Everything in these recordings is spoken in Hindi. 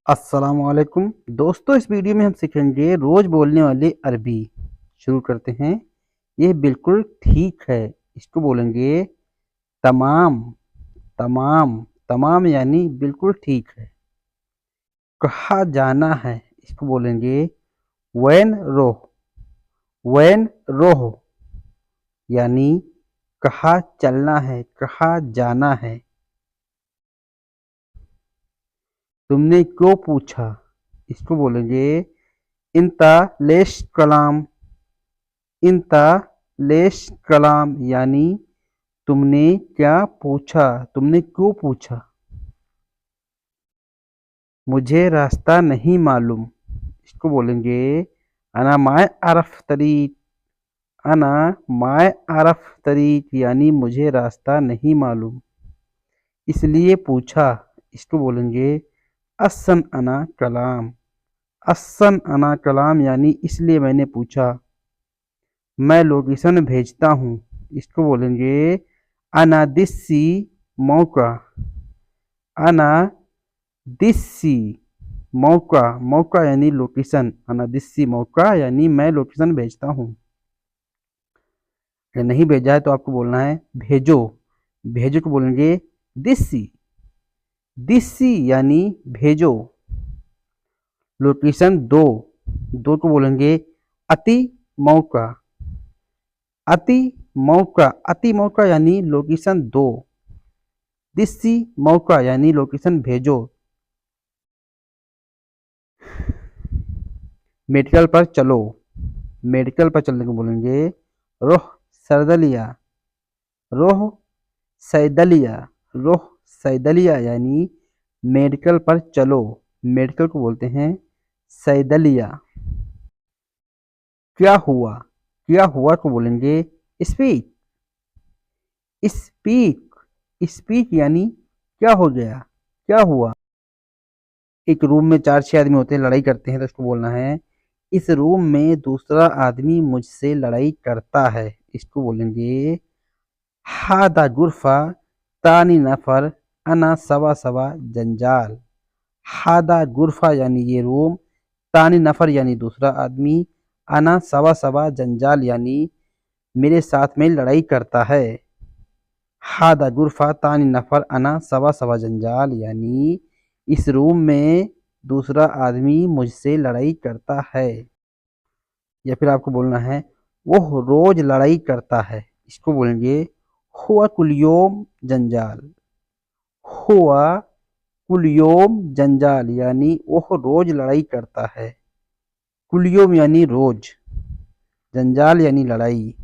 अस्सलामुअलैकुम दोस्तों, इस वीडियो में हम सीखेंगे रोज बोलने वाली अरबी। शुरू करते हैं। यह बिल्कुल ठीक है, इसको बोलेंगे तमाम। तमाम तमाम यानी बिल्कुल ठीक है। कहाँ जाना है, इसको बोलेंगे वैन रोह। वैन रोह यानी कहाँ चलना है, कहाँ जाना है। तुमने क्यों पूछा, इसको बोलेंगे इंता लेश कलाम। इंता लेश कलाम यानी तुमने क्या पूछा, तुमने क्यों पूछा। मुझे रास्ता नहीं मालूम, इसको बोलेंगे अना माय आरफ तरीक। अना माय आरफ तरीक यानी मुझे रास्ता नहीं मालूम, इसलिए पूछा। इसको बोलेंगे असन अना कलाम। असन अना कलाम यानी इसलिए मैंने पूछा। मैं लोकेशन भेजता हूँ, इसको बोलेंगे अना दिस्सी मौका। अना दिस्सी मौका। मौका यानी लोकेशन। अना दिस्सी मौका यानी मैं लोकेशन भेजता हूँ। अगर नहीं भेजा है तो आपको बोलना है भेजो। भेजो को बोलेंगे दिस्सी। दिस्सी यानी भेजो। लोकेशन दो। दो को बोलेंगे अति मौका। अति मौका। अति मौका यानी लोकेशन दो। दिस्सी मौका यानी लोकेशन भेजो। मेडिकल पर चलो। मेडिकल पर चलने को बोलेंगे रोह सरदलिया। रोह सैदलिया। रोह सैदलिया यानी मेडिकल पर चलो। मेडिकल को बोलते हैं सैदलिया। क्या हुआ। क्या हुआ को बोलेंगे स्पीक। स्पीक। स्पीक यानी क्या हो गया, क्या हुआ। एक रूम में 4-6 आदमी होते हैं, लड़ाई करते हैं, तो इसको बोलना है इस रूम में दूसरा आदमी मुझसे लड़ाई करता है। इसको बोलेंगे हादा गुरफा तानी नफर अना सवा सवा जंजाल। हादा गुरफा यानी ये रूम, तानी नफर यानी दूसरा आदमी, अना सवा सवा जंजाल यानी मेरे साथ में लड़ाई करता है। हादा गुरफा तानी नफर अना सवा सवा जंजाल यानी इस रूम में दूसरा आदमी मुझसे लड़ाई करता है। या फिर आपको बोलना है वो रोज लड़ाई करता है। इसको बोलेंगे हुआ कुलियोम जंजाल। हुआ कुलियोम जंजाल यानी वो रोज लड़ाई करता है। कुलियोम यानी रोज, जंजाल यानी लड़ाई,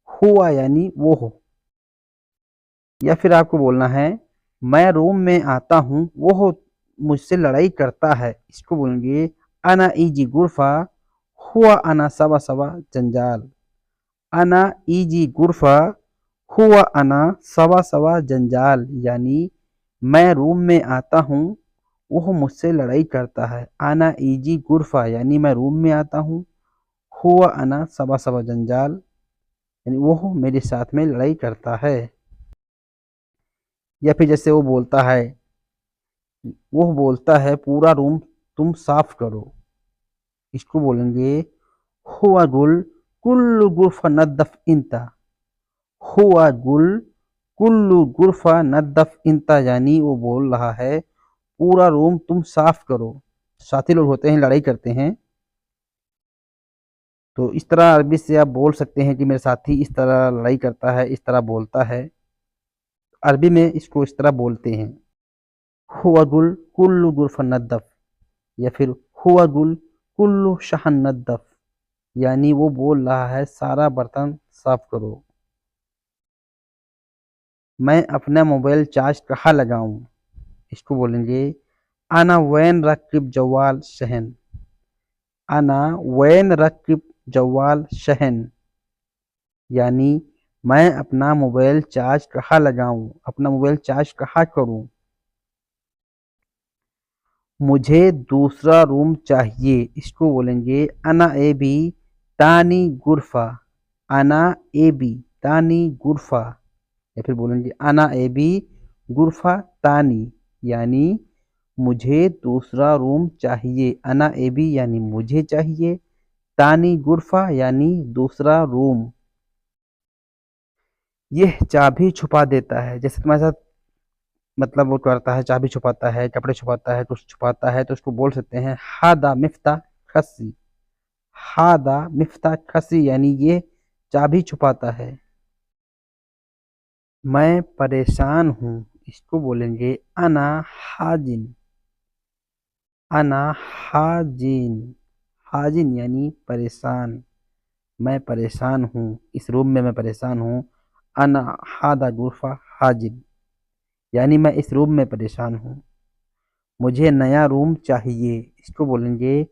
हुआ यानी वो हो। या फिर आपको बोलना है मैं रूम में आता हूँ, वो मुझसे लड़ाई करता है। इसको बोलेंगे अना ईजी गुरफा हुआ अना सवा सवा जंजाल। अना ईजी गुरफा हुआ अना सवा सवा जंजाल यानी मैं रूम में आता हूँ, वो मुझसे लड़ाई करता है। अना ईजी गुरफा यानी मैं रूम में आता हूँ, हुआ अना सवा सवा जंजाल यानी वो मेरे साथ में लड़ाई करता है। या फिर जैसे वो बोलता है पूरा रूम तुम साफ करो। इसको बोलेंगे हुआ गुल कुल्लु गुरफा नदफ इंता। हुआ गुल कुल्लु गुरफा नदफ इंता यानी वो बोल रहा है पूरा रूम तुम साफ करो। साथी लोग होते हैं, लड़ाई करते हैं, तो इस तरह अरबी से आप बोल सकते हैं कि मेरे साथी इस तरह लड़ाई करता है, इस तरह बोलता है। अरबी में इसको इस तरह बोलते हैं हुआ गुल कुल्लु गुरफा नदफ। या फिर हुआ गुल कुल्लु शहन नदफ यानी वो बोल रहा है सारा बर्तन साफ करो। मैं अपना मोबाइल चार्ज कहाँ लगाऊं, इसको बोलेंगे अना वैन रकिब जवाल शहन। अना वैन रकिब जवाल शहन यानी मैं अपना मोबाइल चार्ज कहाँ लगाऊं, अपना मोबाइल चार्ज कहाँ करूं। मुझे दूसरा रूम चाहिए, इसको बोलेंगे अना ए बी तानी गुरफा। अना ए बी तानी गुरफा। या फिर बोलेंगे अना ए बी गुरफा तानी यानी मुझे दूसरा रूम चाहिए। अना एबी यानी मुझे चाहिए। तानी गुरफा यानी दूसरा रूम। यह चाबी छुपा देता है। जैसे तुम्हारे साथ मतलब वो करता है, चाबी छुपाता है, कपड़े छुपाता है, कुछ छुपाता है, तो उसको बोल सकते हैं हादा मिफ्ता खसी। हादा मिफ्ता खसी यानी ये चाबी छुपाता है। मैं परेशान हूँ, इसको बोलेंगे अना हाजिन। अना हाजिन। हाजिन यानी परेशान। मैं परेशान हूँ, इस रूम में मैं परेशान हूँ। अना हादा गुरफा हाजिन यानी मैं इस रूम में परेशान हूँ। मुझे नया रूम चाहिए, इसको बोलेंगे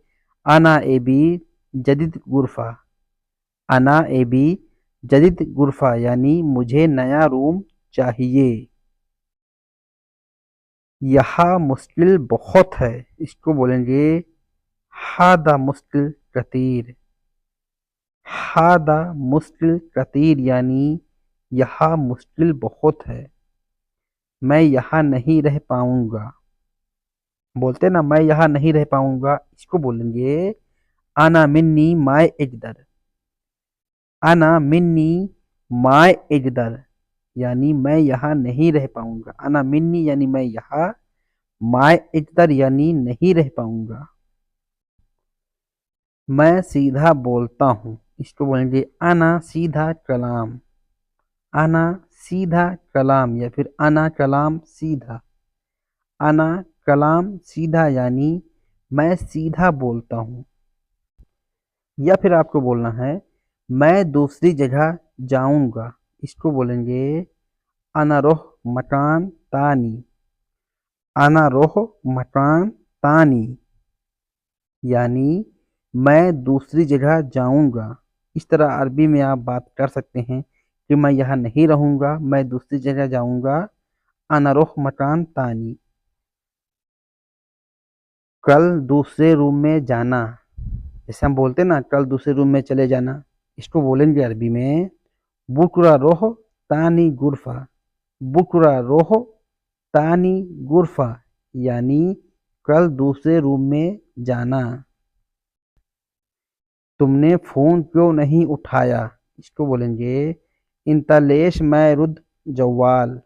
अना एबी जदीद गुरफा। अना एबी जदीद गुरफा यानी मुझे नया रूम चाहिए। यहाँ मुश्किल बहुत है, इसको बोलेंगे हादा मुश्किल कतीर। हादा मुश्किल कतीर यानी यहाँ मुश्किल बहुत है। मैं यहाँ नहीं रह पाऊंगा। बोलते ना मैं यहाँ नहीं रह पाऊंगा, इसको बोलेंगे आना मिन्नी माय इकदर। आना मिन्नी माय इकदर यानी मैं यहाँ नहीं रह पाऊंगा। आना मिन्नी यानी मैं यहाँ, माय इकदर यानी नहीं रह पाऊंगा। मैं सीधा बोलता हूँ, इसको बोलेंगे आना सीधा कलाम। आना सीधा कलाम या फिर आना कलाम सीधा। आना कलाम सीधा यानी मैं सीधा बोलता हूँ। या फिर आपको बोलना है मैं दूसरी जगह जाऊंगा, इसको बोलेंगे अना रोह मकान तानी। अना रोह मकान तानी यानी मैं दूसरी जगह जाऊंगा। इस तरह अरबी में आप बात कर सकते हैं कि मैं यहाँ नहीं रहूंगा, मैं दूसरी जगह जाऊंगा। अना रोह मकान तानी। कल दूसरे रूम में जाना, जैसे हम बोलते हैं ना कल दूसरे रूम में चले जाना, इसको बोलेंगे अरबी में बुकरा रोह तानी गुरफा। बुकरा रोह तानी गुरफा यानी कल दूसरे रूम में जाना। तुमने फोन क्यों नहीं उठाया, इसको बोलेंगे इंता लेश मैं रुद जवाल।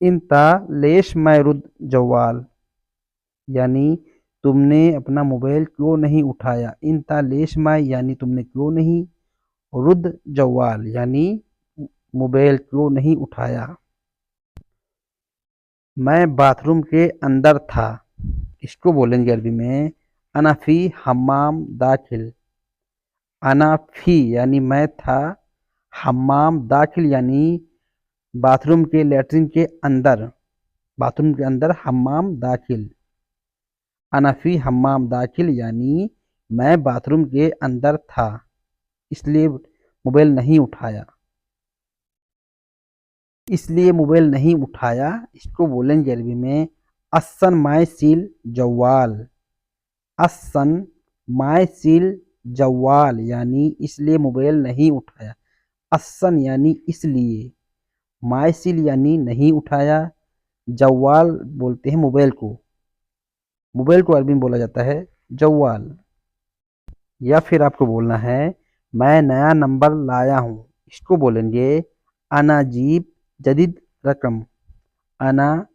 इंता लेश मैं रुद जवाल यानी तुमने अपना मोबाइल क्यों नहीं उठाया। इंता लेश मैं यानी तुमने क्यों नहीं, रुद जवाल यानी मोबाइल क्यों नहीं उठाया। मैं बाथरूम के अंदर था, इसको बोलेंगे अरबी में अना फी हम्माम दाखिल। अना फी यानी मैं था, हम्माम दाखिल यानी बाथरूम के लेटरिन के अंदर। बाथरूम के अंदर हम्माम दाखिल। अना फी हम्माम दाखिल यानी मैं बाथरूम के अंदर था, इसलिए मोबाइल नहीं उठाया। इसलिए मोबाइल नहीं उठाया, इसको बोलेंगे अरबी में अस्सन माय सील जवाल। अस्सन माय सील जवाल यानी इसलिए मोबाइल नहीं उठाया। अस्सन यानी इसलिए, माय सील यानी नहीं उठाया, जवाल बोलते हैं मोबाइल को। मोबाइल को अरबी में बोला जाता है जवाल। या फिर आपको बोलना है मैं नया नंबर लाया हूँ, इसको बोलेंगे अना जीब जदीद रकम। अना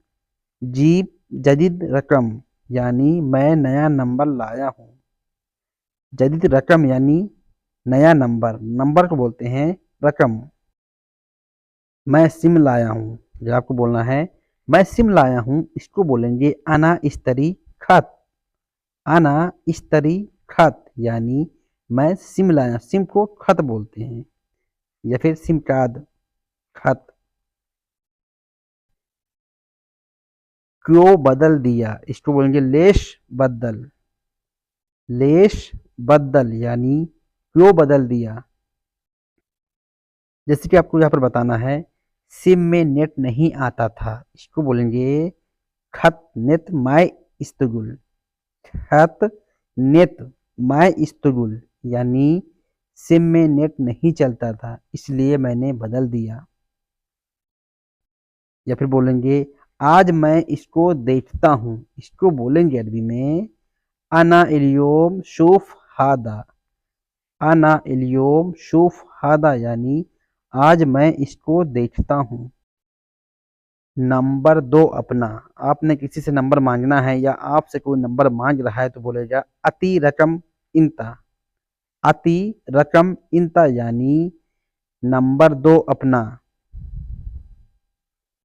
जीब जदीद रकम यानी मैं नया नंबर लाया हूँ। जदीद रकम यानी नया नंबर, नंबर को बोलते हैं रकम। मैं सिम लाया हूँ, जब आपको बोलना है मैं सिम लाया हूँ, इसको बोलेंगे अना इस्तरी खत। अना इस्तरी खत यानी मैं सिम लाया, सिम को खत बोलते हैं या फिर सिम कार्ड खत। क्यों बदल दिया, इसको बोलेंगे लेश बदल। लेश बदल यानी क्यों बदल दिया। जैसे कि आपको यहाँ पर बताना है सिम में नेट नहीं आता था, इसको बोलेंगे खत नेत माय इस्तगुल। खत नेत माय इस्तगुल यानी सिम में नेट नहीं चलता था, इसलिए मैंने बदल दिया। या फिर बोलेंगे आज मैं इसको देखता हूँ, इसको बोलेंगे अरबी में अना इल्योम शूफ हादा। अना इल्योम शूफ हादा यानी आज मैं इसको देखता हूँ। नंबर 2 अपना, आपने किसी से नंबर मांगना है या आपसे कोई नंबर मांग रहा है तो बोलेगा अति रकम इंता। अति रकम इंता यानी नंबर 2 अपना।